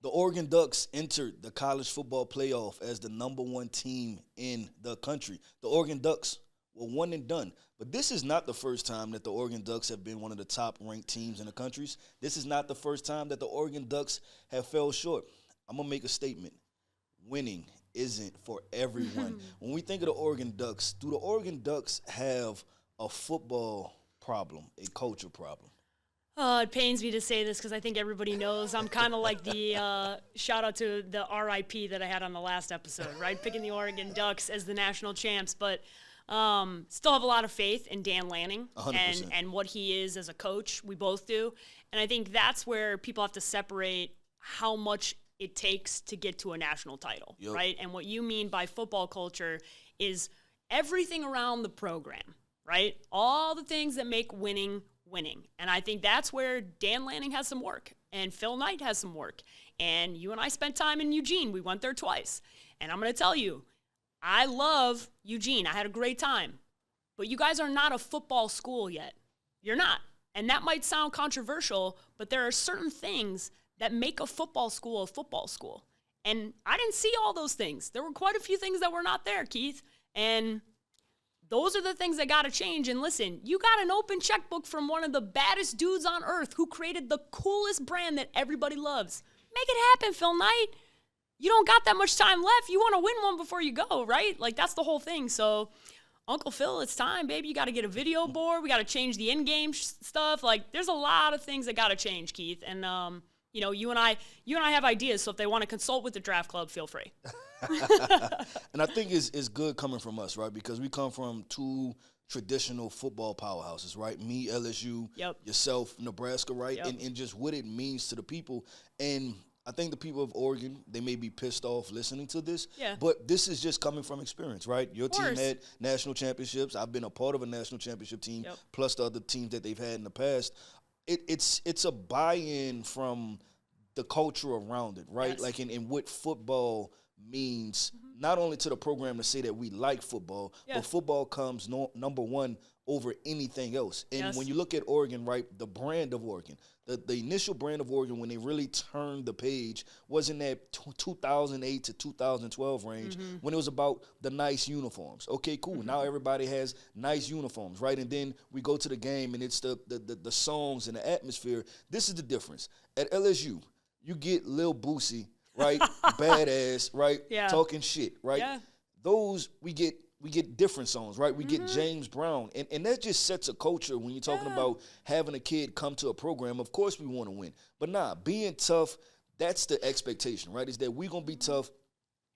The Oregon Ducks entered the college football playoff as the number 1 team in the country. The Oregon Ducks were one and done. But this is not the first time that the Oregon Ducks have been one of the top-ranked teams in the country. This is not the first time that the Oregon Ducks have fell short. I'm going to make a statement. Winning isn't for everyone. When we think of the Oregon Ducks, do the Oregon Ducks have a football problem, a culture problem? It pains me to say this because I think everybody knows I'm kind of like the shout out to the RIP that I had on the last episode, right? Picking the Oregon Ducks as the national champs, but still have a lot of faith in Dan Lanning 100%. and what he is as a coach. We both do. And I think that's where people have to separate how much it takes to get to a national title, right? And what you mean by football culture is everything around the program, right? All the things that make winning. And I think that's where Dan Lanning has some work and Phil Knight has some work. And you and I spent time in Eugene. We went there twice. And I'm going to tell you, I love Eugene. I had a great time. But you guys are not a football school yet. You're not. And that might sound controversial, but there are certain things that make a football school a football school. And I didn't see all those things. There were quite a few things that were not there, Keith. And those are the things that got to change. And listen, you got an open checkbook from one of the baddest dudes on earth who created the coolest brand that everybody loves. Make it happen, Phil Knight. You don't got that much time left. You want to win one before you go, right? Like, that's the whole thing. So, Uncle Phil, it's time, baby. You got to get a video board. We got to change the in-game stuff. Like, there's a lot of things that got to change, Keith. And, you know, you and I have ideas. So if they want to consult with the draft club, feel free. And I think it's good coming from us, right? Because we come from 2 traditional football powerhouses, right? Me, LSU, yourself, Nebraska, right? And just what it means to the people. And I think the people of Oregon, they may be pissed off listening to this, but this is just coming from experience, right? Your team had national championships. I've been a part of a national championship team, plus the other teams that they've had in the past. It's a buy-in from the culture around it, right? Yes. Like in what football means, not only to the program to say that we like football, but football comes number 1 over anything else. And when you look at Oregon, right, the brand of Oregon, the initial brand of Oregon, when they really turned the page, was in that 2008 to 2012 range, when it was about the nice uniforms. Okay, cool. Now everybody has nice uniforms, right? And then we go to the game, and it's the songs and the atmosphere. This is the difference. At LSU, you get Lil Boosie, right? Badass, right? Talking shit, right? Those we get different songs, right? We get James Brown. And that just sets a culture when you're talking about having a kid come to a program. Of course we want to win. But being tough, that's the expectation, right? Is that we're going to be tough.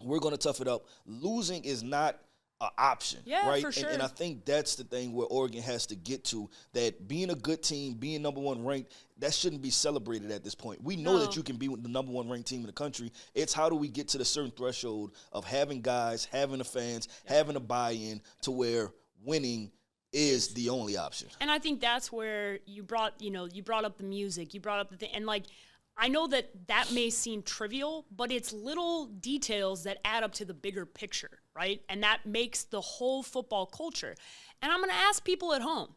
We're going to tough it up. Losing is not an option, right? For sure. And I think that's the thing where Oregon has to get to, that being a good team, being number 1 ranked, that shouldn't be celebrated at this point. We know that you can be the number 1 ranked team in the country. It's how do we get to the certain threshold of having guys, having the fans, having a buy-in to where winning is the only option. And I think that's where you brought up the music, you brought up the thing, and like, I know that may seem trivial, but it's little details that add up to the bigger picture, right? And that makes the whole football culture. And I'm going to ask people at home,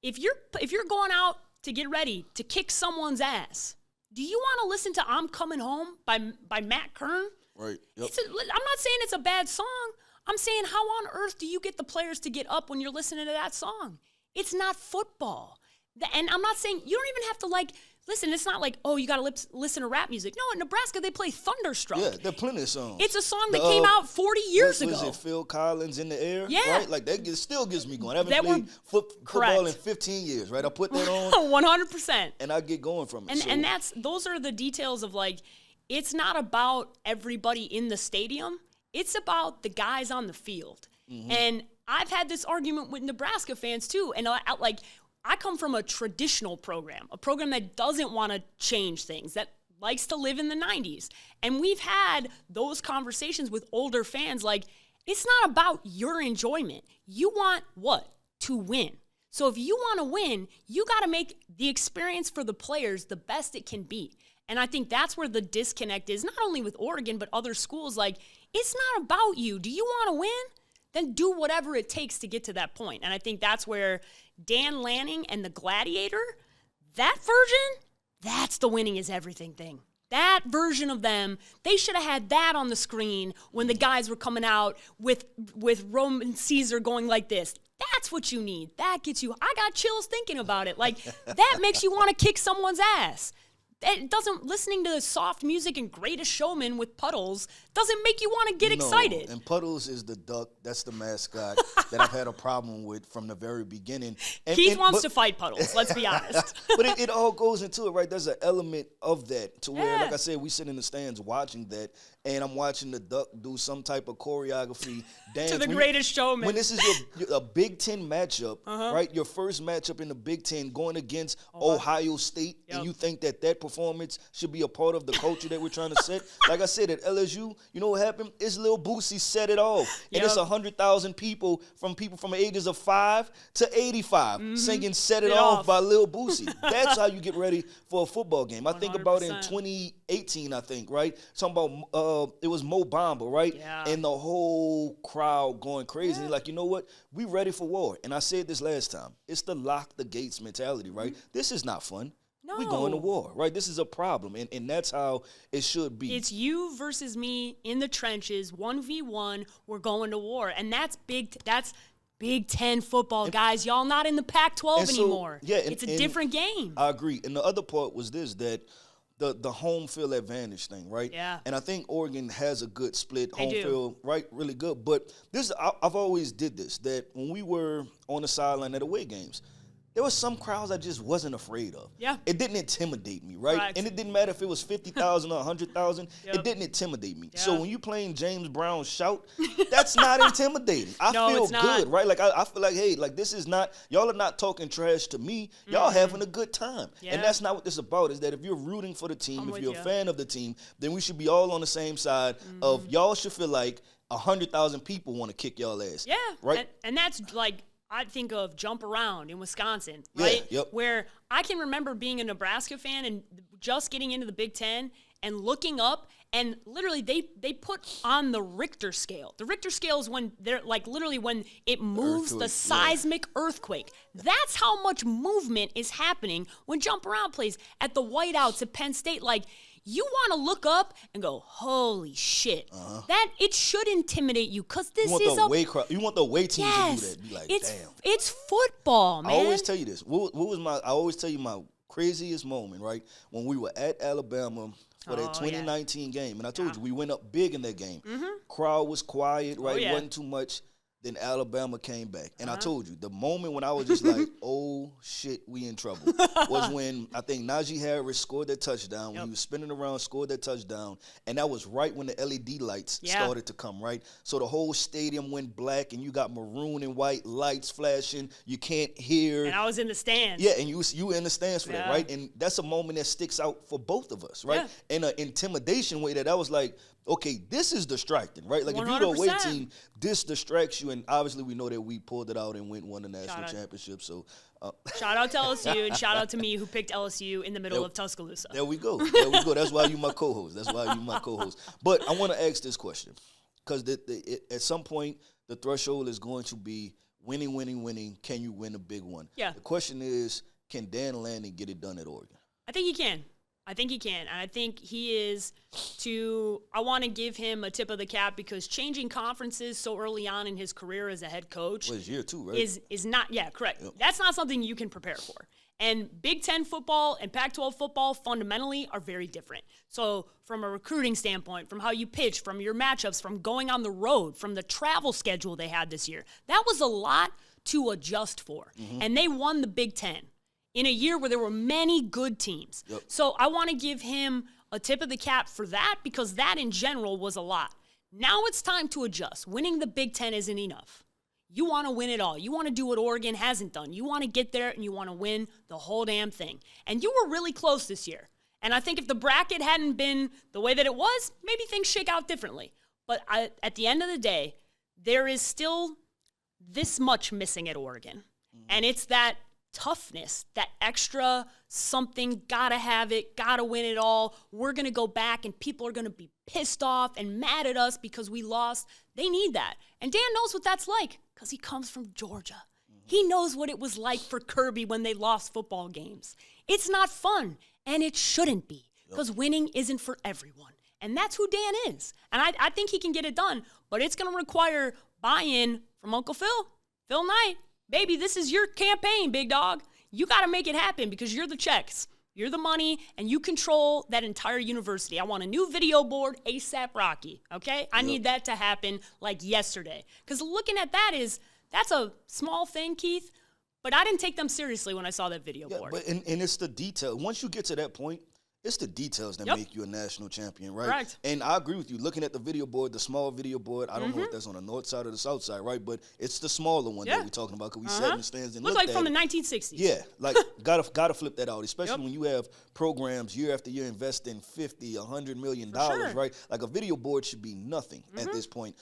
if you're going out to get ready to kick someone's ass, do you want to listen to "I'm Coming Home" by Matt Kern? Right. Yep. I'm not saying it's a bad song. I'm saying, how on earth do you get the players to get up when you're listening to that song? It's not football. And I'm not saying you don't even have to listen, it's not like, oh, you got to listen to rap music. No, in Nebraska, they play Thunderstruck. Yeah, there are plenty of songs. It's a song that came out 40 years ago. Was it Phil Collins, "In the Air"? Yeah. Right? Like, that still gives me going. I haven't played football in 15 years, right? I put that on. 100%. And I get going from it. And those are the details of, like, it's not about everybody in the stadium. It's about the guys on the field. And I've had this argument with Nebraska fans, too. And, I come from a traditional program, a program that doesn't want to change things, that likes to live in the 90s. And we've had those conversations with older fans, like, it's not about your enjoyment. You want what? To win. So if you want to win, you got to make the experience for the players the best it can be. And I think that's where the disconnect is, not only with Oregon, but other schools. Like, it's not about you. Do you want to win? Then do whatever it takes to get to that point. And I think that's where Dan Lanning and the Gladiator, that version, that's the winning is everything thing. That version of them, they should have had that on the screen when the guys were coming out with Roman Caesar going like this. That's what you need. That gets you. I got chills thinking about it. Like, that makes you want to kick someone's ass. It doesn't, listening to soft music and Greatest Showman with Puddles doesn't make you want to get excited. And Puddles is the duck. That's the mascot that I've had a problem with from the very beginning. Keith wants to fight Puddles, let's be honest. But it all goes into it, right? There's an element of that to where, like I said, we sit in the stands watching that, and I'm watching the duck do some type of choreography dance. To the Greatest Showman. When this is a Big Ten matchup, right? Your first matchup in the Big Ten going against Ohio State, and you think that performance should be a part of the culture that we're trying to set. Like I said, at LSU, you know what happened? It's Lil Boosie set it off. And it's 100,000 people from the ages of 5 to 85 singing Set It Off by Lil Boosie. That's how you get ready for a football game. I think about it in 2018, I think, right? Talking about, it was Mo Bamba, right? Yeah. And the whole crowd going crazy. Yeah. Like, you know what? We ready for war. And I said this last time. It's the lock the gates mentality, right? This is not fun. No. We're going to war, right? This is a problem, and that's how it should be. It's you versus me in the trenches, 1v1, we're going to war. And that's Big Ten football, guys. Y'all not in the Pac-12 anymore. Yeah, it's a different game. I agree. And the other part was this, that the home field advantage thing, right? Yeah. And I think Oregon has a good split home field, right? Really good. But I've always did this, that when we were on the sideline at away games, there were some crowds I just wasn't afraid of. Yeah. It didn't intimidate me, right? Correct. And it didn't matter if it was 50,000 or 100,000. Yep. It didn't intimidate me. Yeah. So when you playing James Brown shout, that's not intimidating. I feel good, right? Like I feel like, hey, like this is not, y'all are not talking trash to me. Y'all having a good time. Yeah. And that's not what this is about, is that if you're rooting for the team, if you're a fan of the team, then we should be all on the same side of y'all should feel like 100,000 people want to kick y'all ass. Yeah. Right? And that's like, I think of Jump Around in Wisconsin, right? Yeah, yep. Where I can remember being a Nebraska fan and just getting into the Big Ten and looking up, and literally they put on the Richter scale. The Richter scale is when they're like literally when it moves, the seismic earthquake. That's how much movement is happening when Jump Around plays at the whiteouts at Penn State. Like, you want to look up and go, holy shit. That it should intimidate you, because this is you want the away team to do that. Be like, damn. It's football, man. I always tell you this. I always tell you my craziest moment, right? When we were at Alabama for that 2019 game. And I told you, we went up big in that game. Crowd was quiet, right? It wasn't too much. Then Alabama came back. And I told you, the moment when I was just like, oh, shit, we in trouble, was when I think Najee Harris scored that touchdown, when he was spinning around, scored that touchdown. And that was right when the LED lights started to come, right? So the whole stadium went black, and you got maroon and white lights flashing. You can't hear. And I was in the stands. Yeah, and you were in the stands for that, right? And that's a moment that sticks out for both of us, right? In an intimidation way that I was like, okay, this is distracting, right? Like 100%. If you're the away team, this distracts you, and obviously we know that we pulled it out and won the national championship. So, shout out to LSU, and shout out to me who picked LSU in the middle of Tuscaloosa. There we go. That's why you my co-host. But I want to ask this question, because at some point the threshold is going to be winning. Can you win a big one? Yeah. The question is, can Dan Lanning get it done at Oregon? I think he can. And I think he is I want to give him a tip of the cap, because changing conferences so early on in his career as a head coach was year 2, right? Is not, correct. Yep. That's not something you can prepare for. And Big Ten football and Pac-12 football fundamentally are very different. So from a recruiting standpoint, from how you pitch, from your matchups, from going on the road, from the travel schedule they had this year, that was a lot to adjust for. And they won the Big Ten in a year where there were many good teams. Yep. So I want to give him a tip of the cap for that, because that in general was a lot. Now it's time to adjust. Winning the Big Ten isn't enough. You want to win it all. You want to do what Oregon hasn't done. You want to get there and you want to win the whole damn thing. And you were really close this year. And I think if the bracket hadn't been the way that it was, maybe things shake out differently. But at the end of the day, there is still this much missing at Oregon. And it's that toughness, that extra something, gotta have it, gotta win it all. We're gonna go back and people are gonna be pissed off and mad at us because we lost. They need that. And Dan knows what that's like, because he comes from Georgia. He knows what it was like for Kirby when they lost football games. It's not fun, and it shouldn't be. because winning isn't for everyone. And that's who Dan is. And I think he can get it done, but it's going to require buy-in from Uncle Phil. Phil Knight, baby, this is your campaign, big dog. You got to make it happen because you're the checks. You're the money, and you control that entire university. I want a new video board ASAP Rocky, okay? I need that to happen like yesterday. Because looking at that's a small thing, Keith, but I didn't take them seriously when I saw that video board. But and it's the detail. Once you get to that point, it's the details that make you a national champion, right? Correct. And I agree with you. Looking at the video board, the small video board, I don't know if that's on the north side or the south side, right? But it's the smaller one that we're talking about because we sat in the stands and looked looked like at from it. the 1960s. Yeah, like gotta flip that out, especially when you have programs year after year investing $50, $100 million, right? Like a video board should be nothing at this point,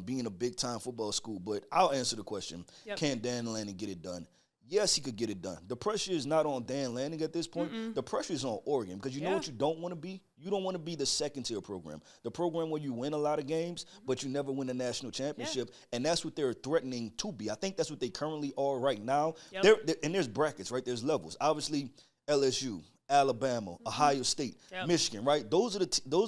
being a big-time football school. But I'll answer the question, can Dan Lanning get it done? Yes, he could get it done. The pressure is not on Dan Lanning at this point. The pressure is on Oregon because you know what you don't want to be? You don't want to be the second-tier program, the program where you win a lot of games, but you never win a national championship, and that's what they're threatening to be. I think that's what they currently are right now. And there's brackets, right? There's levels. Obviously, LSU, Alabama, Ohio State, Michigan, right? Those are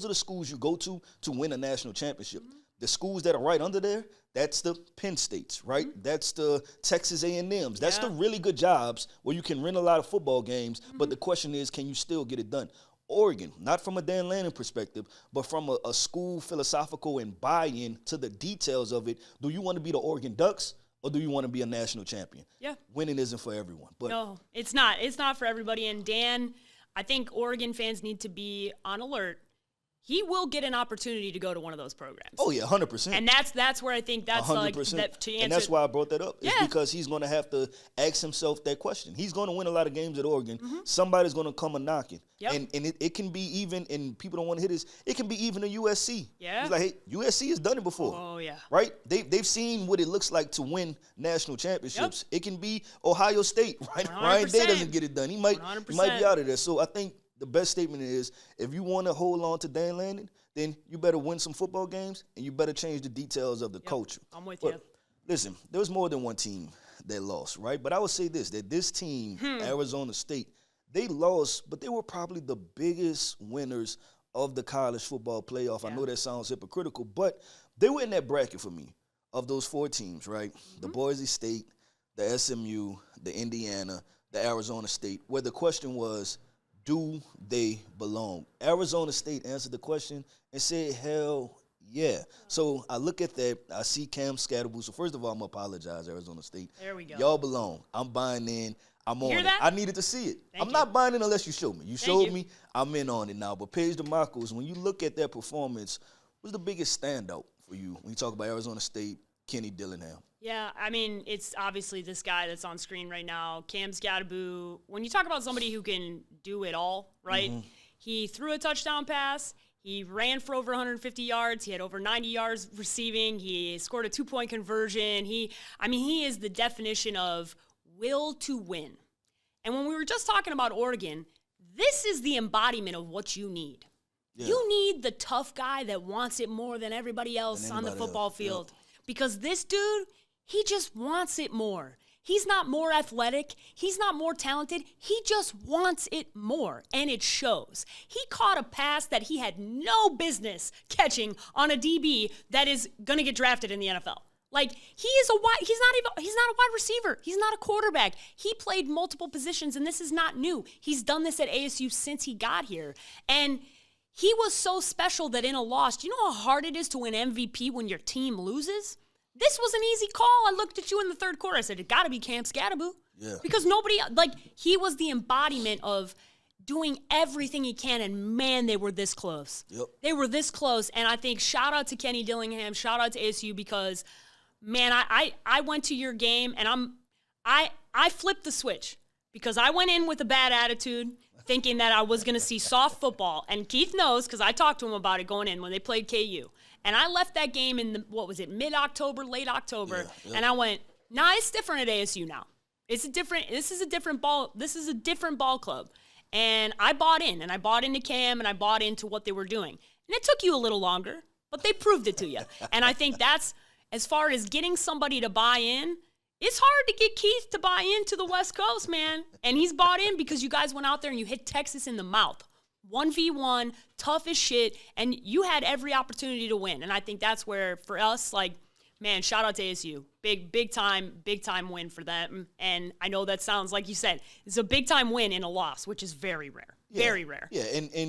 the schools you go to win a national championship. The schools that are right under there, that's the Penn States, right? That's the Texas A&Ms. That's the really good jobs where you can win a lot of football games, but the question is, can you still get it done? Oregon, not from a Dan Lanning perspective, but from a school philosophical and buy-in to the details of it. Do you want to be the Oregon Ducks or do you want to be a national champion? Yeah. Winning isn't for everyone. But no, it's not. It's not for everybody. And Dan, I think Oregon fans need to be on alert. He will get an opportunity to go to one of those programs. Oh, yeah, 100%. And that's where I think that's 100%. Like that, to answer. And that's why I brought that up. It's because he's going to have to ask himself that question. He's going to win a lot of games at Oregon. Somebody's going to come a knocking. And it can be even, and people don't want to hit this, it can be even a USC. Yeah. It's like, hey, USC has done it before. Oh, yeah. Right? They've seen what it looks like to win national championships. It can be Ohio State, right? 100%. Ryan Day doesn't get it done. He might be out of there. So I think the best statement is, if you want to hold on to Dan Lanning, then you better win some football games and you better change the details of the culture. I'm with you. Listen, there was more than one team that lost, right? But I would say that this team, Arizona State, they lost, but they were probably the biggest winners of the college football playoff. I know that sounds hypocritical, but they were in that bracket for me of those four teams, right? The Boise State, the SMU, the Indiana, the Arizona State, where the question was, do they belong? Arizona State answered the question and said, hell yeah. So I look at that. I see Cam Skattebo. So first of all, I'm going to apologize, Arizona State. There we go. Y'all belong. I'm buying in. I'm on it. That? I needed to see it. I'm not buying in unless you show me. You showed me. I'm in on it now. But Paige Dimakos, when you look at that performance, what's the biggest standout for you when you talk about Arizona State, Kenny Dillingham? Yeah, I mean, it's obviously this guy that's on screen right now, Cam Skattebo. When you talk about somebody who can do it all, right? He threw a touchdown pass. He ran for over 150 yards. He had over 90 yards receiving. He scored a 2-point conversion. He is the definition of will to win. And when we were just talking about Oregon, this is the embodiment of what you need. Yeah. You need the tough guy that wants it more than everybody else on the football field. Because this dude, he just wants it more. He's not more athletic. He's not more talented. He just wants it more, and it shows. He caught a pass that he had no business catching on a DB that is going to get drafted in the NFL. Like, he's not a wide receiver. He's not a quarterback. He played multiple positions, and this is not new. He's done this at ASU since he got here. And he was so special that in a loss, do you know how hard it is to win MVP when your team loses? This was an easy call. I looked at you in the third quarter. I said, it got to be Cam Skattebo. Yeah. Because he was the embodiment of doing everything he can, and man, they were this close. Yep. They were this close, and I think shout out to Kenny Dillingham, shout out to ASU, because, man, I went to your game, and I flipped the switch because I went in with a bad attitude, thinking that I was going to see soft football, and Keith knows because I talked to him about it going in when they played KU. And I left that game in mid-October, late October, and I went, nah, it's different at ASU now. This is a different ball club. And I bought in, and I bought into Cam, and I bought into what they were doing. And it took you a little longer, but they proved it to you. And I think that's, as far as getting somebody to buy in, it's hard to get Keith to buy into the West Coast, man. And he's bought in because you guys went out there and you hit Texas in the mouth. 1v1, tough as shit, and you had every opportunity to win. And I think that's where, for us, like, man, shout out to ASU. Big time win for them. And I know that sounds, like you said, it's a big time win in a loss, which is very rare. Yeah. Very rare. Yeah,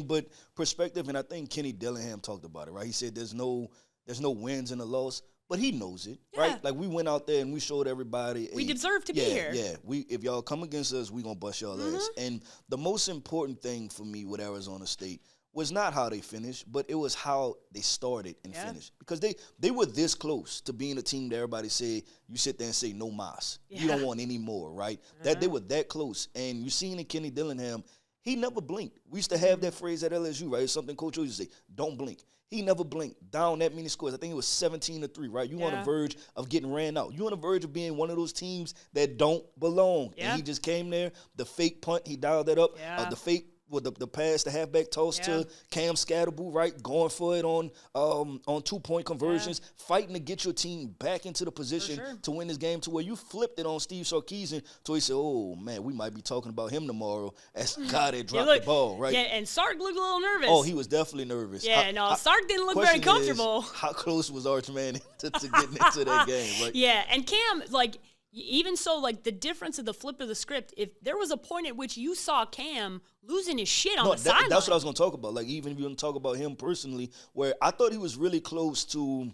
but perspective, and I think Kenny Dillingham talked about it, right? He said there's no wins in a loss. But he knows it, right? Like, we went out there and we showed everybody. We deserve to be here. Yeah, if y'all come against us, we going to bust y'all ass. And the most important thing for me with Arizona State was not how they finished, but it was how they started and finished. Because they were this close to being a team that everybody said, you sit there and say, no mas. You don't want any more, right? That they were that close. And you seen in Kenny Dillingham, he never blinked. We used to have that phrase at LSU, right? It's something Coach used to say, don't blink. He never blinked. Down that many scores. I think it was 17-3, right? You on the verge of getting ran out. You on the verge of being one of those teams that don't belong. Yeah. And he just came there. The fake punt, he dialed that up. Yeah. The fake with the pass, the halfback toss to Cam Skattebo, right? Going for it on 2-point conversions, fighting to get your team back into the position to win this game, to where you flipped it on Steve Sarkisian to he said, oh, man, we might be talking about him tomorrow as the guy that dropped the ball, right? Yeah, and Sark looked a little nervous. Oh, he was definitely nervous. Yeah, Sark didn't look very comfortable. How close was Arch Manning to getting into that game, right? Yeah, and Cam, like, even so, like, the difference of the flip of the script, if there was a point at which you saw Cam losing his shit on the sideline. That's what I was going to talk about. Like, even if you want to talk about him personally, where I thought he was really close to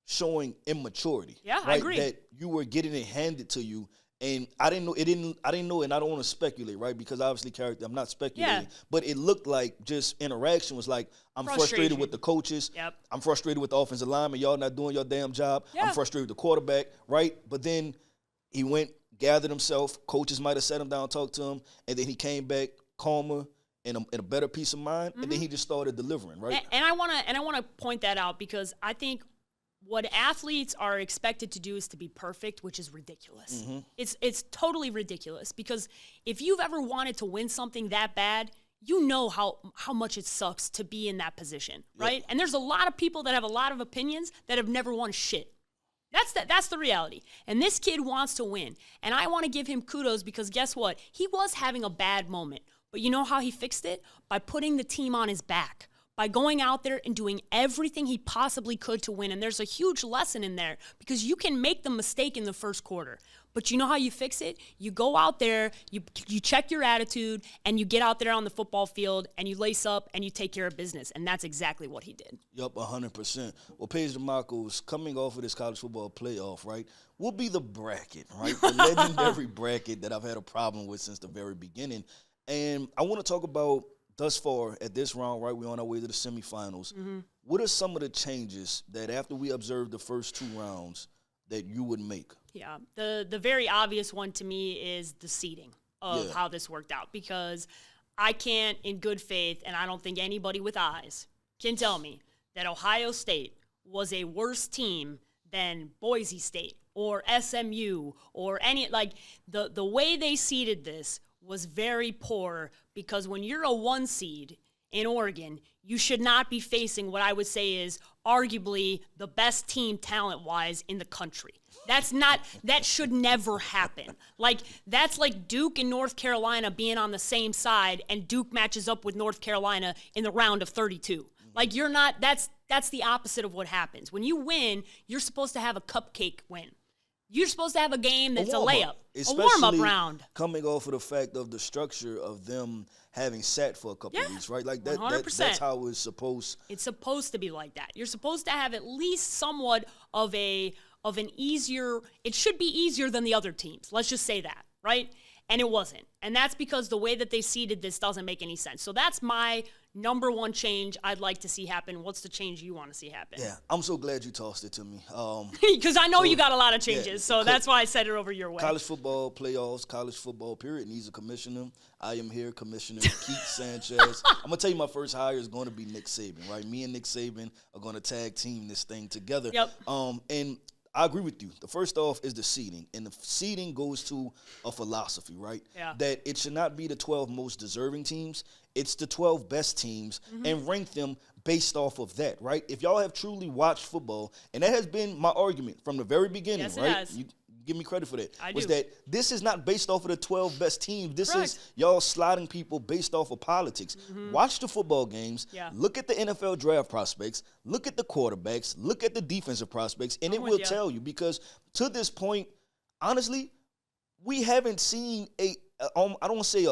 showing immaturity. Yeah, right? I agree. That you were getting it handed to you. And I didn't know, and I don't want to speculate, right? Because obviously, I'm not speculating. But it looked like just interaction was like, I'm frustrated with the coaches. Yep. I'm frustrated with the offensive linemen. Y'all not doing your damn job. Yeah. I'm frustrated with the quarterback, right? But then he went, gathered himself. Coaches might have sat him down, talked to him, and then he came back calmer and a better peace of mind, and then he just started delivering, right? And I want to point that out, because I think what athletes are expected to do is to be perfect, which is ridiculous. It's totally ridiculous, because if you've ever wanted to win something that bad, you know how much it sucks to be in that position, right? And there's a lot of people that have a lot of opinions that have never won shit. That's the reality. And this kid wants to win. And I want to give him kudos, because guess what? He was having a bad moment. But you know how he fixed it? By putting the team on his back. By going out there and doing everything he possibly could to win. And there's a huge lesson in there, because you can make the mistake in the first quarter. But you know how you fix it? You go out there, you check your attitude, and you get out there on the football field, and you lace up, and you take care of business. And that's exactly what he did. Yup, 100%. Well, Paige Dimakos, coming off of this college football playoff, right, will be the bracket, right? The legendary bracket that I've had a problem with since the very beginning. And I want to talk about, thus far at this round, right, we're on our way to the semifinals. What are some of the changes that, after we observe the first two rounds, that you would make? Yeah, the very obvious one to me is the seeding of how this worked out, because I can't, in good faith, and I don't think anybody with eyes can tell me that Ohio State was a worse team than Boise State or SMU or any, like, the way they seeded this was very poor, because when you're a 1 seed in Oregon, you should not be facing what I would say is arguably the best team talent-wise in the country. That should never happen. Like, that's like Duke and North Carolina being on the same side, and Duke matches up with North Carolina in the round of 32. Like, that's the opposite of what happens. When you win, you're supposed to have a cupcake win. You're supposed to have a game that's a layup, a warm-up round. Coming off of the fact of the structure of them having sat for a couple of weeks, right? Like, that's how it's supposed. It's supposed to be like that. You're supposed to have at least somewhat of an easier. It should be easier than the other teams. Let's just say that, right? And it wasn't. And that's because the way that they seeded this doesn't make any sense. So that's my number one change I'd like to see happen. What's the change you want to see happen? Yeah, I'm so glad you tossed it to me. Because I know you got a lot of changes, so that's why I said it over your way. College football playoffs, college football period needs a commissioner. I am here, Commissioner Keith Sanchez. I'm going to tell you, my first hire is going to be Nick Saban, right? Me and Nick Saban are going to tag team this thing together. Yep. And I agree with you. The first off is the seeding. And the seeding goes to a philosophy, right? Yeah. That it should not be the 12 most deserving teams. It's the 12 best teams, and rank them based off of that, right? If y'all have truly watched football, and that has been my argument from the very beginning, yes, right? It has. give me credit for that. I was do. that this is not based off of the 12 best teams. This Correct. is y'all slotting people based off of politics. Watch the football games. Yeah. Look at the NFL draft prospects. Look at the quarterbacks. Look at the defensive prospects, and it will tell you, because to this point, honestly, we haven't seen I don't want to say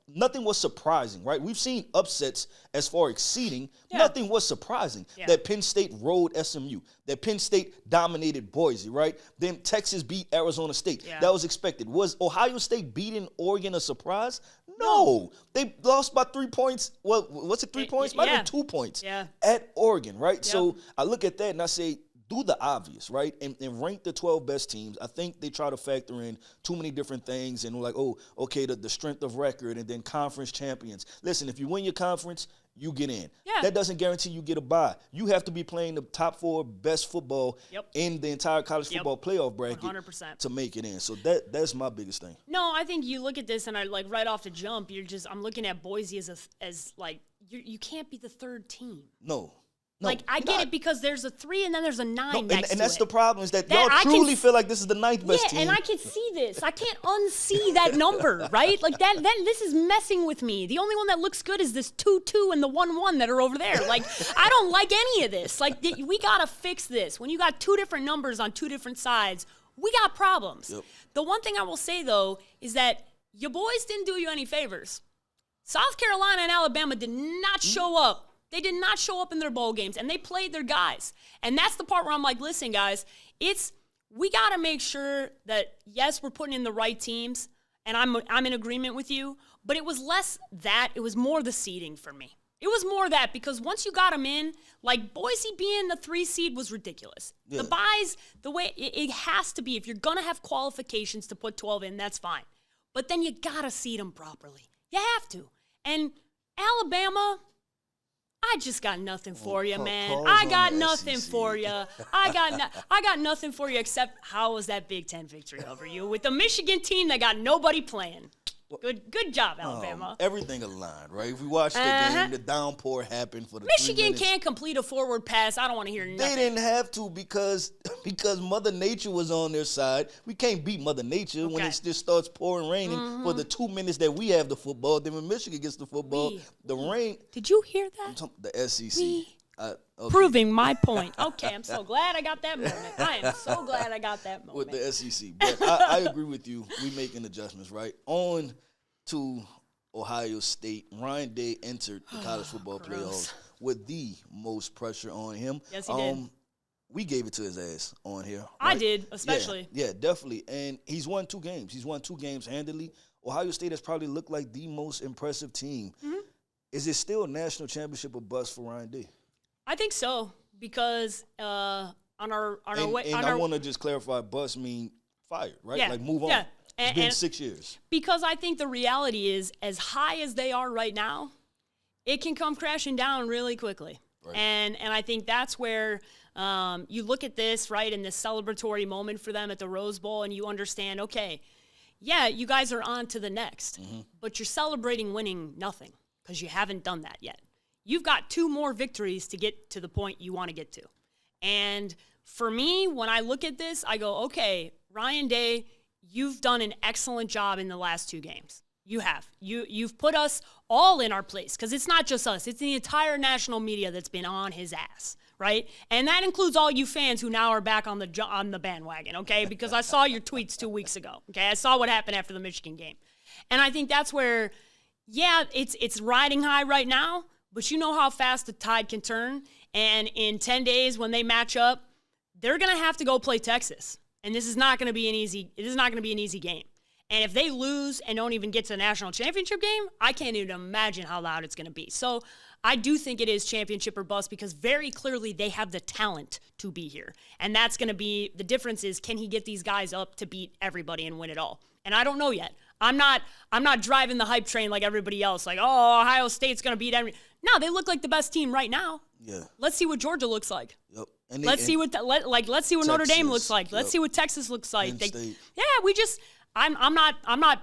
nothing was surprising, right? We've seen upsets as far exceeding. Yeah. Nothing was surprising. Yeah. That Penn State rode SMU. That Penn State dominated Boise, right? Then Texas beat Arizona State. Yeah. That was expected. Was Ohio State beating Oregon a surprise? No. They lost by 3 points. Well, what's it, 3 points? Might have been 2 points at Oregon, right? Yep. So I look at that and I say, do the obvious, right? And rank the 12 best teams. I think they try to factor in too many different things and like, oh, okay, the strength of record and then conference champions. Listen, if you win your conference, you get in. Yeah. That doesn't guarantee you get a bye. You have to be playing the top 4 best football in the entire college football playoff bracket 100%. To make it in. So that's my biggest thing. No, I think you look at this and I like right off the jump, I'm looking at Boise as like you can't be the third team. No, like, I get it because there's a 3 and then there's a 9 next to it. And that's the problem is that y'all truly feel like this is the 9th best team. Yeah, and I can see this. I can't unsee that number, right? Like, this is messing with me. The only one that looks good is this 2-2 and the 1-1 that are over there. Like, I don't like any of this. Like, we got to fix this. When you got 2 different numbers on 2 different sides, we got problems. Yep. The one thing I will say, though, is that your boys didn't do you any favors. South Carolina and Alabama did not show up. They did not show up in their bowl games, and they played their guys. And that's the part where I'm like, listen, guys, we got to make sure that, yes, we're putting in the right teams, and I'm in agreement with you, but it was less that. It was more the seeding for me. It was more that because once you got them in, like Boise being the 3 seed was ridiculous. Yeah. The buys, the way it has to be, if you're going to have qualifications to put 12 in, that's fine. But then you got to seed them properly. You have to. And Alabama, I just got nothing for you, man. I got nothing for you. I got nothing for you except how was that Big Ten victory over you with the Michigan team that got nobody playing. Good job, Alabama. Everything aligned, right? If we watched the game, the downpour happened for the Michigan can't complete a forward pass. I don't want to hear nothing. They didn't have to because Mother Nature was on their side. We can't beat Mother Nature when it just starts pouring raining for the 2 minutes that we have the football. Then when Michigan gets the football, the rain. Did you hear that? The SEC. Proving my point. Okay, I'm so glad I got that moment. I am so glad I got that moment. With the SEC. But I agree with you. We making adjustments, right? On to Ohio State. Ryan Day entered the college football playoffs with the most pressure on him. Yes, he did. We gave it to his ass on here. Right? I did, especially. Yeah, definitely. And he's won 2 games. He's won 2 games handily. Ohio State has probably looked like the most impressive team. Mm-hmm. Is it still a national championship or bust for Ryan Day? I think so because on our way. And I want to just clarify, bust mean fired, right? Yeah, like move on. Yeah. It's been 6 years. Because I think the reality is, as high as they are right now, it can come crashing down really quickly. Right. And I think that's where you look at this, right, in this celebratory moment for them at the Rose Bowl, and you understand, okay, yeah, you guys are on to the next, but you're celebrating winning nothing because you haven't done that yet. You've got 2 more victories to get to the point you want to get to. And for me, when I look at this, I go, okay, Ryan Day, you've done an excellent job in the last 2 games. You have. You've put us all in our place because it's not just us. It's the entire national media that's been on his ass, right? And that includes all you fans who now are back on the bandwagon, okay? Because I saw your tweets 2 weeks ago, okay? I saw what happened after the Michigan game. And I think that's where, yeah, it's riding high right now, but you know how fast the tide can turn. And in 10 days when they match up, they're going to have to go play Texas. And this is not going to be an easy game. And if they lose and don't even get to the national championship game, I can't even imagine how loud it's going to be. So I do think it is championship or bust because very clearly they have the talent to be here. And that's going to be the difference is, can he get these guys up to beat everybody and win it all? And I don't know yet. I'm not driving the hype train like everybody else. Like, oh, Ohio State's going to beat everybody. No, they look like the best team right now. Yeah. Let's see what Georgia looks like. Yep. Let's see what Notre Dame looks like. Let's see what Texas looks like. I've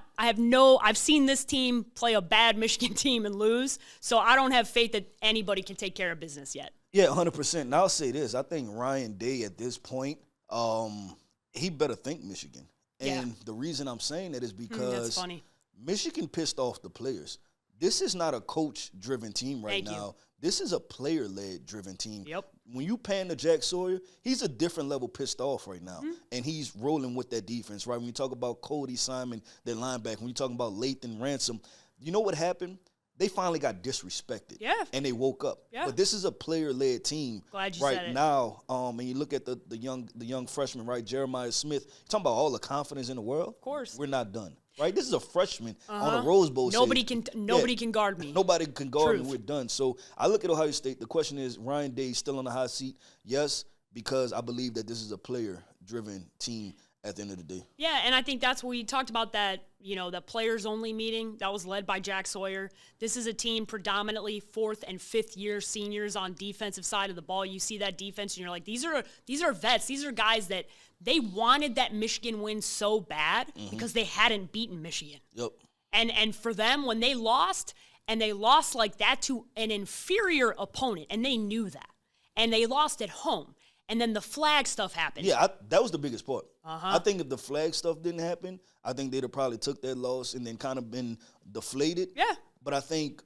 seen this team play a bad Michigan team and lose, so I don't have faith that anybody can take care of business yet. Yeah, 100%. And I'll say this. I think Ryan Day at this point, he better think Michigan. And the reason I'm saying that is because that's funny. Michigan pissed off the players. This is not a coach-driven team right now. This is a player-led driven team. Yep. When you pan to Jack Sawyer, he's a different level pissed off right now. And he's rolling with that defense, right? When you talk about Cody Simon, their linebacker, when you talk about Lathan Ransom, you know what happened? They finally got disrespected. Yeah. And they woke up. Yeah. But this is a player-led team Glad you right said it. now. And you look at the young freshman, right, Jeremiah Smith. You're talking about all the confidence in the world. Of course. We're not done. Right? This is a freshman on a Rose Bowl Nobody stage. can guard me. Nobody can guard Truth. me. We're done. So I look at Ohio State. The question is, Ryan Day still on the hot seat? Yes, because I believe that this is a player-driven team at the end of the day. Yeah, and I think that's what we talked about, that, the players-only meeting that was led by Jack Sawyer. This is a team predominantly 4th and 5th year seniors on defensive side of the ball. You see that defense, and you're like, these are vets. These are guys that they wanted that Michigan win so bad because they hadn't beaten Michigan. Yep. And for them, when they lost, and they lost like that to an inferior opponent, and they knew that, and they lost at home, and then the flag stuff happened. Yeah, that was the biggest part. I think if the flag stuff didn't happen, I think they'd have probably took that loss and then kind of been deflated. Yeah. But I think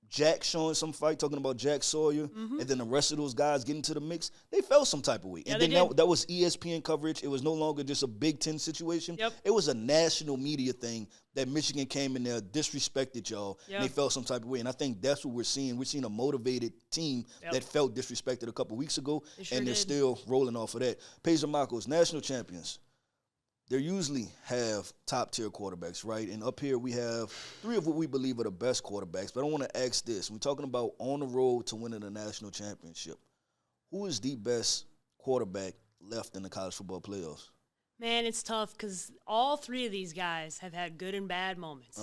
Jack showing some fight, talking about Jack Sawyer, and then the rest of those guys getting to the mix, they felt some type of way. Yeah, and then that was ESPN coverage. It was no longer just a Big Ten situation. Yep. It was a national media thing that Michigan came in there, disrespected y'all, and they felt some type of way. And I think that's what we're seeing. We're seeing a motivated team that felt disrespected a couple weeks ago, and they're still rolling off of that. Paige, Dimakos, national champions. They usually have top-tier quarterbacks, right? And up here we have 3 of what we believe are the best quarterbacks. But I want to ask this. We're talking about on the road to winning a national championship. Who is the best quarterback left in the college football playoffs? Man, it's tough because all 3 of these guys have had good and bad moments.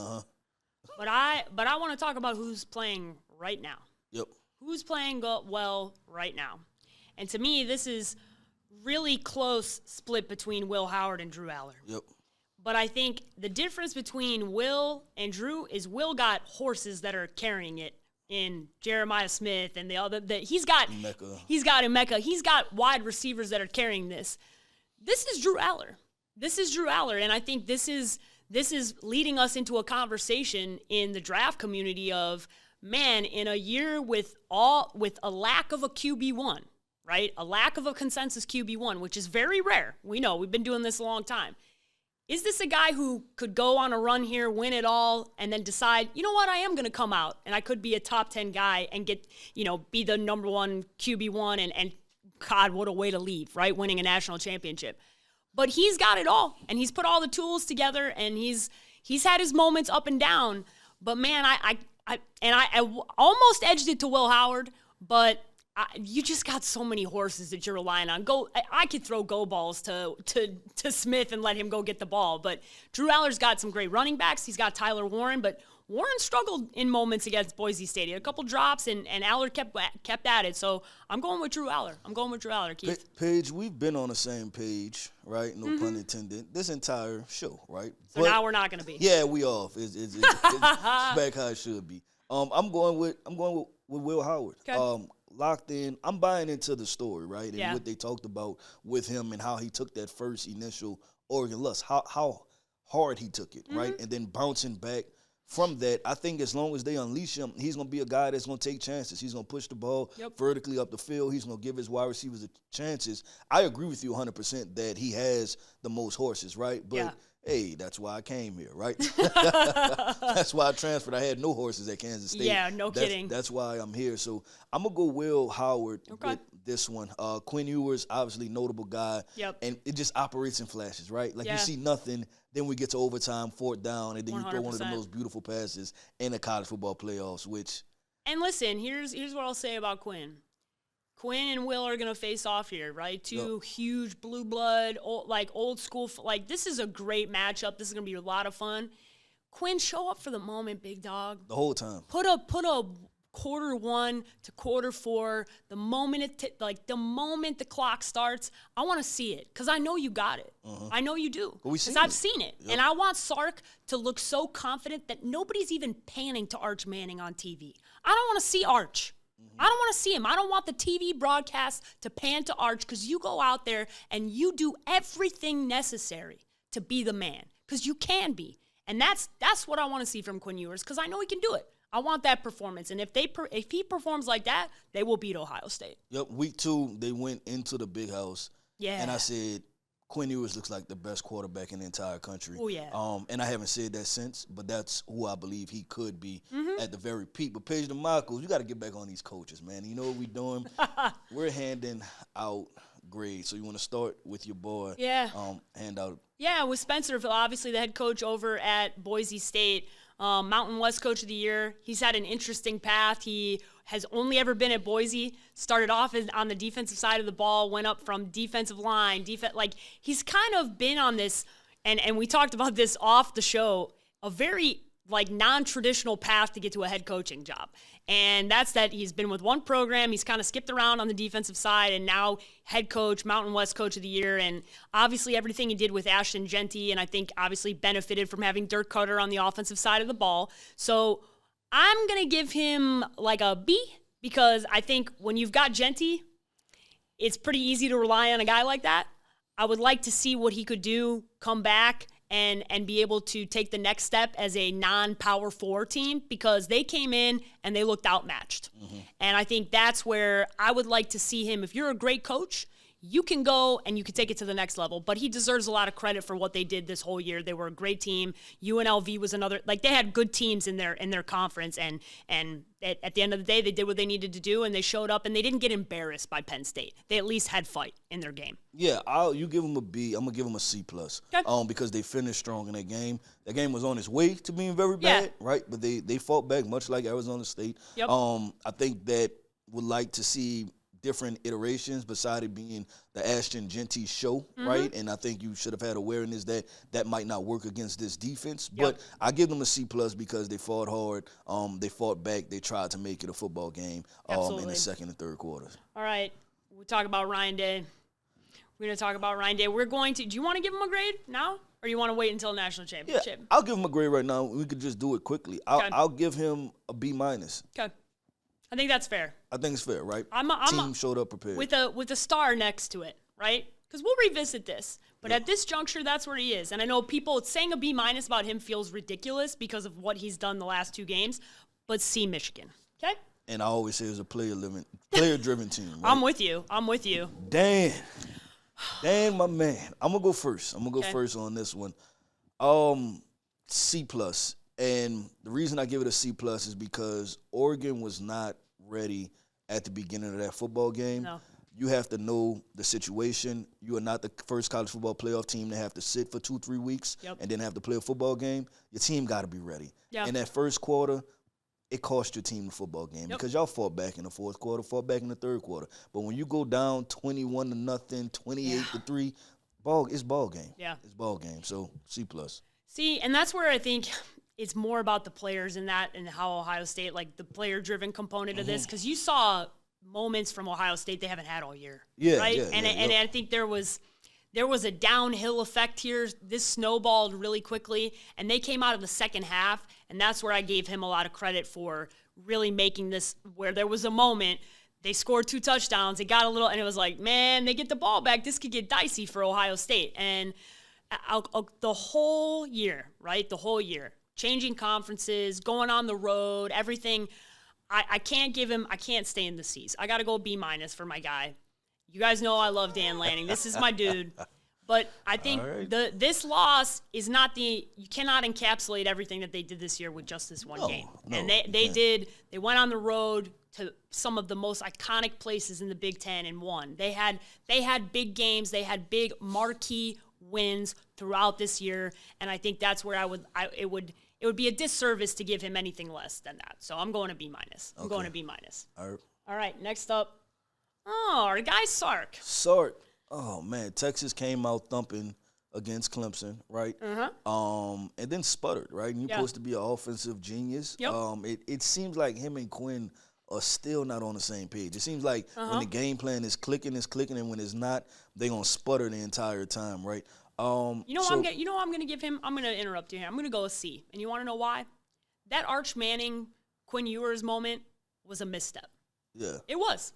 But I want to talk about who's playing right now. Yep. Who's playing well right now. And to me, this is really close split between Will Howard and Drew Allar. Yep. But I think the difference between Will and Drew is Will got horses that are carrying it in Jeremiah Smith and the other. He's got Emeka. He's got wide receivers that are carrying this. This is Drew Allar. And I think this is leading us into a conversation in the draft community of, man, in a year with a lack of a QB1, right? A lack of a consensus QB1, which is very rare. We know. We've been doing this a long time. Is this a guy who could go on a run here, win it all, and then decide, you know what, I am going to come out, and I could be a top 10 guy and get, be the number 1 QB1, and God, what a way to leave, right? Winning a national championship. But he's got it all, and he's put all the tools together, and he's had his moments up and down. But, man, I almost edged it to Will Howard, but you just got so many horses that you're relying on. I could throw go balls to Smith and let him go get the ball, but Drew Allar's got some great running backs. He's got Tyler Warren, but Warren struggled in moments against Boise State. He had a couple drops, and Allar kept at it. So I'm going with Drew Allar. Keith. Paige, we've been on the same page, right? No pun intended. This entire show, right? So now we're not going to be. Yeah, we off. It's back how it should be. I'm going with Will Howard. Okay. Locked in. I'm buying into the story, right? And what they talked about with him and how he took that first initial Oregon loss, how hard he took it, right? And then bouncing back from that. I think as long as they unleash him, he's going to be a guy that's going to take chances. He's going to push the ball vertically up the field. He's going to give his wide receivers chances. I agree with you 100% that he has the most horses, right? But hey, that's why I came here, right? That's why I transferred. I had no horses at Kansas State. Yeah, kidding. That's why I'm here. So I'm going to go Will Howard with this one. Quinn Ewers, obviously notable guy. Yep. And it just operates in flashes, right? Like you see nothing, then we get to overtime, 4th down, and then 100%. You throw one of the most beautiful passes in the college football playoffs, which. And listen, here's what I'll say about Quinn. Quinn and Will are going to face off here, right? Two huge blue blood, old school. This is a great matchup. This is going to be a lot of fun. Quinn, show up for the moment, big dog. The whole time. Put a quarter 1 to quarter 4. The moment the clock starts, I want to see it because I know you got it. I know you do because I've seen it. And I want Sark to look so confident that nobody's even panning to Arch Manning on TV. I don't want to see Arch. I don't want to see him. I don't want the TV broadcast to pan to Arch because you go out there and you do everything necessary to be the man, because you can be. And that's what I want to see from Quinn Ewers, because I know he can do it. I want that performance. And if he performs like that, they will beat Ohio State. Yep, week 2, they went into the big house. Yeah. And I said, Quinn Ewers looks like the best quarterback in the entire country. Oh, yeah. And I haven't said that since, but that's who I believe he could be at the very peak. But Paige Dimakos, you got to get back on these coaches, man. You know what we're doing? We're handing out grades. So you want to start with your boy. Yeah. Hand out. Yeah, with Spencer, obviously the head coach over at Boise State. Mountain West Coach of the Year. He's had an interesting path. He has only ever been at Boise. Started off on the defensive side of the ball, went up from defensive line, he's kind of been on this, and we talked about this off the show, a very non-traditional path to get to a head coaching job. And that's that he's been with one program, he's kind of skipped around on the defensive side, and now head coach, Mountain West Coach of the Year, and obviously everything he did with Ashton Genty, and I think obviously benefited from having Dirk Cutter on the offensive side of the ball. So I'm going to give him a B, because I think when you've got Genty, it's pretty easy to rely on a guy like that. I would like to see what he could do, come back, and be able to take the next step as a non-Power 4 team, because they came in and they looked outmatched. And I think that's where I would like to see him. If you're a great coach, you can go and you can take it to the next level. But he deserves a lot of credit for what they did this whole year. They were a great team. UNLV was another, they had good teams in their conference, and at the end of the day, they did what they needed to do, and they showed up, and they didn't get embarrassed by Penn State. They at least had fight in their game. Yeah, you give them a B. I'm gonna give them a C+. Okay. Because they finished strong in that game. That game was on its way to being very bad, right? But they fought back, much like Arizona State. Yep. I think that would like to see different iterations beside it being the Ashton Genty show, right? And I think you should have had awareness that might not work against this defense. But I give them a C+ because they fought hard. They fought back. They tried to make it a football game in the second and third quarters. All right. We'll talk about Ryan Day. We're going to talk about Ryan Day. Do you want to give him a grade now, or you want to wait until national championship? Yeah, I'll give him a grade right now. We could just do it quickly. I'll give him a B-. Okay. I think that's fair. I think it's fair, right? Team showed up prepared. With a star next to it, right? Because we'll revisit this. But at this juncture, that's where he is. And I know people saying a B- about him feels ridiculous because of what he's done the last 2 games. But C, Michigan. Okay? And I always say it's a player-driven team. Right? I'm with you. Dan, my man. I'm going to go first. Go first on this one. C+. And the reason I give it a C+ is because Oregon was not ready at the beginning of that football game. No. You have to know the situation. You are not the first college football playoff team to have to sit for 2-3 weeks and then have to play a football game. Your team got to be ready. Yep. In that first quarter, it cost your team the football game because y'all fought back in the fourth quarter, fought back in the third quarter. But when you go down 21-0, 28-3, it's ball game. Yeah. It's ball game. So C+. See, and that's where I think it's more about the players and how Ohio State, the player-driven component of this, because you saw moments from Ohio State they haven't had all year, right? And I think there was a downhill effect here. This snowballed really quickly, and they came out of the second half, and that's where I gave him a lot of credit for really making this, where there was a moment they scored 2 touchdowns, it got a little, and it was like, man, they get the ball back, this could get dicey for Ohio State. And the whole year, right, changing conferences, going on the road, everything. I can't stay in the C's. I got to go B- for my guy. You guys know I love Dan Lanning. This is my dude. But I think this loss is not you cannot encapsulate everything that they did this year with just this one game. And they went on the road to some of the most iconic places in the Big Ten and won. They had big games. They had big marquee wins throughout this year. And I think that's where it would be a disservice to give him anything less than that. So I'm going to B-. I'm going to B-. All right, next up. Oh, our guy Sark. Oh, man. Texas came out thumping against Clemson, right? And then sputtered, right? And you're supposed to be an offensive genius. Yep. It seems like him and Quinn are still not on the same page. It seems like when the game plan is clicking, and when it's not, they're going to sputter the entire time, right? I'm going to give him. I'm going to interrupt you here. I'm going to go with C. And you want to know why? That Arch Manning, Quinn Ewers moment was a misstep. Yeah. It was.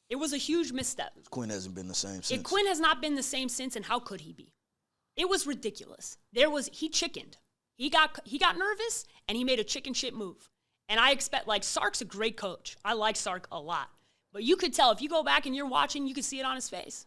It was a huge misstep. Quinn hasn't been the same since. Quinn has not been the same since, and how could he be? It was ridiculous. He chickened. He got nervous, and he made a chicken shit move. And I expect, like, Sark's a great coach. I like Sark a lot. But you could tell, if you go back and you're watching, you could see it on his face.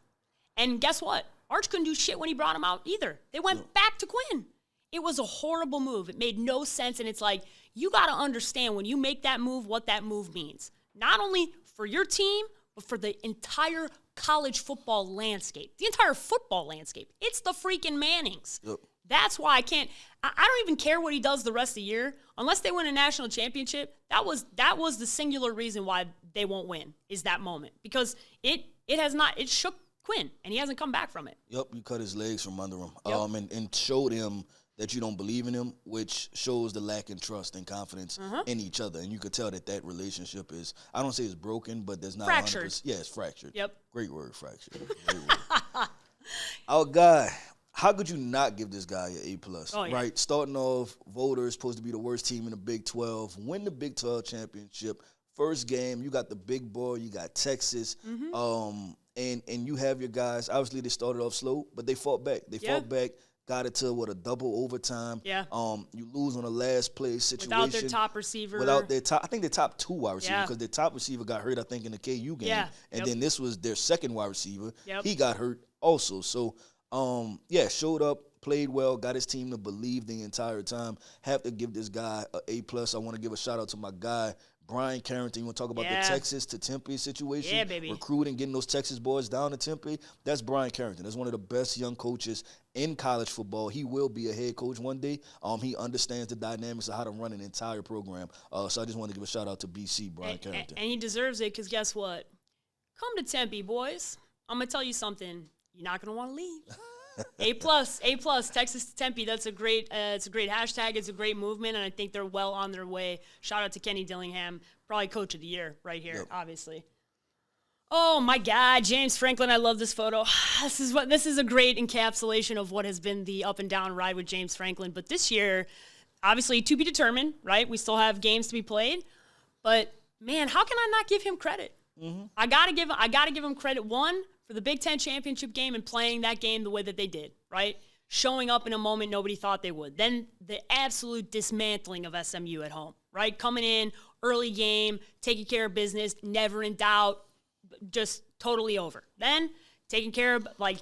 And guess what? Arch couldn't do shit when he brought him out either. They went back to Quinn. It was a horrible move. It made no sense. And it's like, you got to understand when you make that move, what that move means. Not only for your team, but for the entire college football landscape. The entire football landscape. It's the freaking Mannings. Yep. That's why I don't even care what he does the rest of the year. Unless they win a national championship, that was the singular reason why they won't win, is that moment. Because it shook Quinn, and he hasn't come back from it. Yep, you cut his legs from under him. Yep. And showed him that you don't believe in him, which shows the lack in trust and confidence in each other. And you could tell that relationship is, I don't say it's broken, but there's not fractured. 100%. Yeah, it's fractured. Yep. Great word, fractured. Great word. Our guy, how could you not give this guy an A+? Oh, yeah. Right? Starting off, voters supposed to be the worst team in the Big 12, win the Big 12 championship. First game, you got the big boy, you got Texas, and you have your guys. Obviously, they started off slow, but they fought back. Fought back, got it to a double overtime. Yeah. You lose on a last play situation without their top receiver. I think their top 2 wide receivers, because their top receiver got hurt, I think, in the KU game. Yeah. And then this was their second wide receiver. Yep. He got hurt also. So, showed up, played well, got his team to believe the entire time. Have to give this guy an A+. I want to give a shout-out to my guy, Brian Carrington. You want to talk about the Texas to Tempe situation? Yeah, baby. Recruiting, getting those Texas boys down to Tempe. That's Brian Carrington. That's one of the best young coaches in college football. He will be a head coach one day. He understands the dynamics of how to run an entire program. So I just want to give a shout-out to BC, Brian Carrington. And he deserves it, because guess what? Come to Tempe, boys. I'm going to tell you something. You're not going to want to leave. A+, Texas to Tempe. That's a great, it's a great hashtag. It's a great movement, and I think they're well on their way. Shout out to Kenny Dillingham, probably coach of the year right here, obviously. Oh my God, James Franklin, I love this photo. This is a great encapsulation of what has been the up and down ride with James Franklin. But this year, obviously to be determined, right? We still have games to be played, but man, how can I not give him credit? I gotta give him credit. One, for the Big Ten championship game and playing that game the way that they did, right? Showing up in a moment nobody thought they would. Then the absolute dismantling of SMU at home, right? Coming in, early game, taking care of business, never in doubt, just totally over. Then taking care of, like,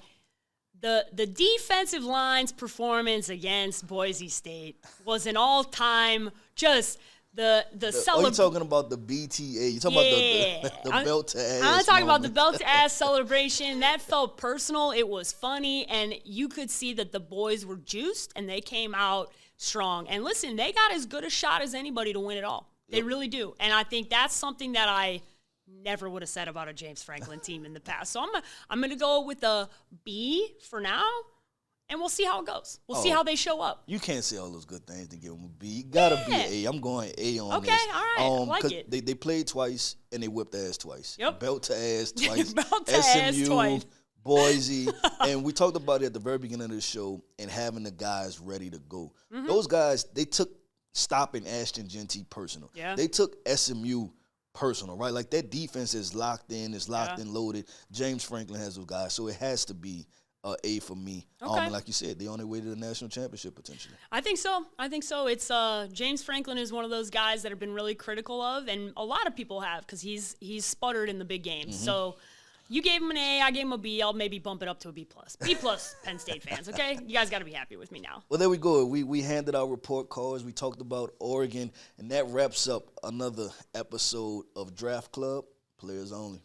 the defensive line's performance against Boise State was an all-time just – the you're talking about the BTA. You're talking about the belt to ass. I'm talking about the belt to ass celebration. That felt personal. It was funny, and you could see that the boys were juiced, and they came out strong. And listen, they got as good a shot as anybody to win it all. They really do. And I think that's something that I never would have said about a James Franklin team in the past. So I'm going to go with a B for now. And we'll see how it goes. We'll see how they show up. You can't say all those good things to give them a B. You got to be an A. I'm going A on this. Okay, all right. I like it. They played twice, and they whipped ass twice. Yep. Belt to ass twice. Belt to SMU, ass twice. Boise. And we talked about it at the very beginning of the show, and having the guys ready to go. Those guys, they took stopping Ashton Genty personal. Yeah. They took SMU personal, right? Like, that defense is locked in, and loaded. James Franklin has those guys, so it has to be A for me. Okay. Like you said, they on their way to the national championship potentially. I think so. It's James Franklin is one of those guys that have been really critical of, and a lot of people have, because he's sputtered in the big games. So you gave him an A, I gave him a B. I'll maybe bump it up to a B+. B+, Penn State fans. Okay, you guys got to be happy with me now. Well, there we go. We handed out report cards. We talked about Oregon, and that wraps up another episode of Draft Club Players Only.